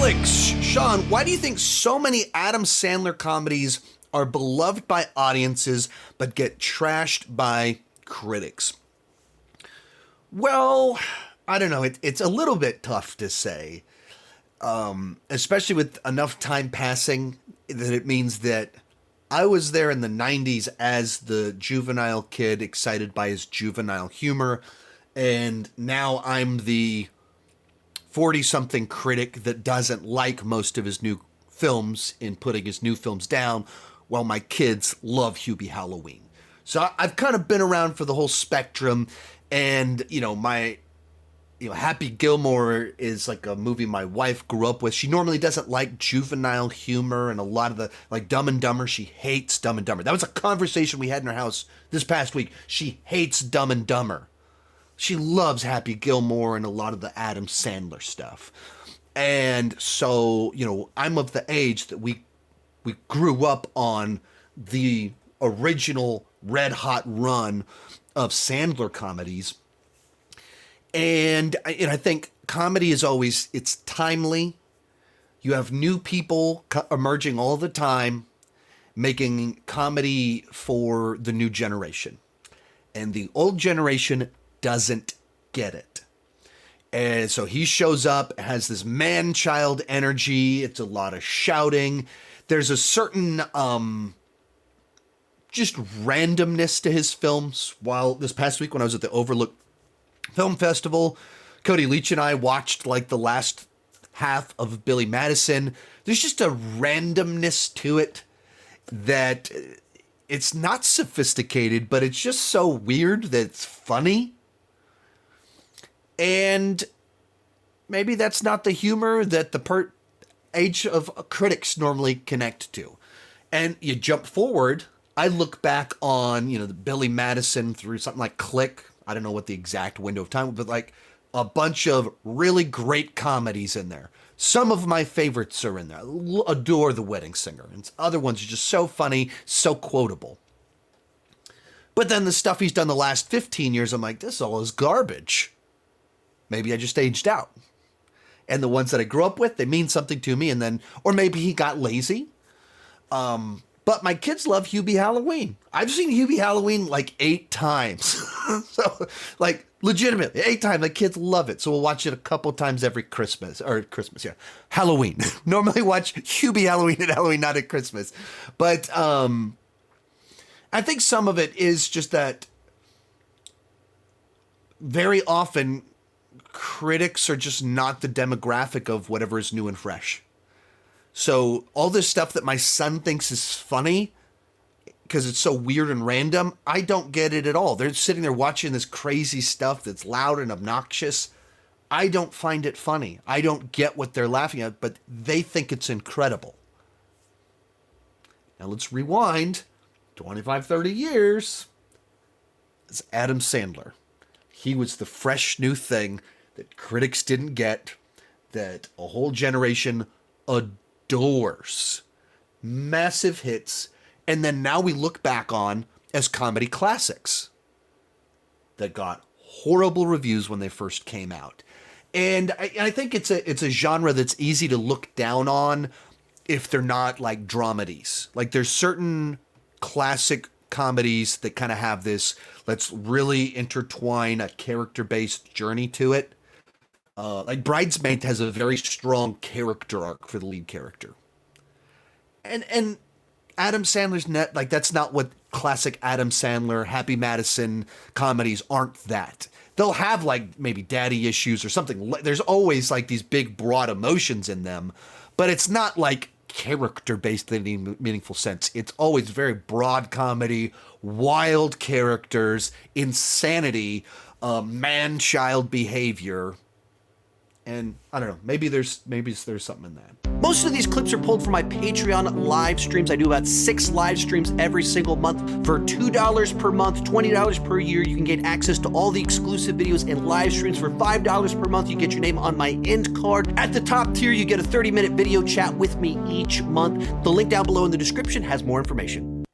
Alex, Sean, why do you think so many Adam Sandler comedies are beloved by audiences but get trashed by critics? Well, I don't know. It's a little bit tough to say, especially with enough time passing that it means that I was there in the 90s as the juvenile kid excited by his juvenile humor, and now I'm the 40-something critic that doesn't like most of his new films in putting his new films down, while my kids love Hubie Halloween. So I've kind of been around for the whole spectrum, and, Happy Gilmore is like a movie my wife grew up with. She normally doesn't like juvenile humor and a lot of the, like Dumb and Dumber. She hates Dumb and Dumber. That was a conversation we had in our house this past week. She hates Dumb and Dumber. She loves Happy Gilmore and a lot of the Adam Sandler stuff. And so, I'm of the age that we grew up on the original red hot run of Sandler comedies. And I think comedy is always, it's timely. You have new people emerging all the time, making comedy for the new generation. And the old generation doesn't get it. And so he shows up, has this man-child energy. It's a lot of shouting. There's a certain just randomness to his films. While this past week when I was at the Overlook Film Festival, Cody Leach and I watched like the last half of Billy Madison. There's just a randomness to it that it's not sophisticated, but it's just so weird that it's funny. And maybe that's not the humor that the age of critics normally connect to. And you jump forward, I look back on, the Billy Madison through something like Click. I don't know what the exact window of time, but like a bunch of really great comedies in there. Some of my favorites are in there. Adore The Wedding Singer. And other ones are just so funny, so quotable. But then the stuff he's done the last 15 years, I'm like, this all is garbage. Maybe I just aged out. And the ones that I grew up with, they mean something to me. And then, or maybe he got lazy. But my kids love Hubie Halloween. I've seen Hubie Halloween like 8 times. So, like, legitimately, 8 times. My kids love it. So we'll watch it a couple times every Halloween. Normally watch Hubie Halloween at Halloween, not at Christmas. But I think some of it is just that very often critics are just not the demographic of whatever is new and fresh. So all this stuff that my son thinks is funny because it's so weird and random, I don't get it at all. They're sitting there watching this crazy stuff that's loud and obnoxious. I don't find it funny. I don't get what they're laughing at, but they think it's incredible. Now let's rewind 25, 30 years. It's Adam Sandler. He was the fresh new thing that critics didn't get, that a whole generation adores. Massive hits. And then now we look back on as comedy classics that got horrible reviews when they first came out. And I think it's a genre that's easy to look down on if they're not like dramedies. Like there's certain classic comedies that kind of have this, let's really intertwine a character-based journey to it. Like Bridesmaid has a very strong character arc for the lead character. And Adam Sandler's net, like that's not what classic Adam Sandler, Happy Madison comedies aren't that. They'll have like maybe daddy issues or something. There's always like these big broad emotions in them, but it's not like character-based in any meaningful sense. It's always very broad comedy, wild characters, insanity, man-child behavior. And I don't know, maybe there's something in that. Most of these clips are pulled from my Patreon live streams. I do about 6 live streams every single month. For $2 per month, $20 per year, you can get access to all the exclusive videos and live streams. For $5 per month, you get your name on my end card. At the top tier, you get a 30-minute video chat with me each month. The link down below in the description has more information.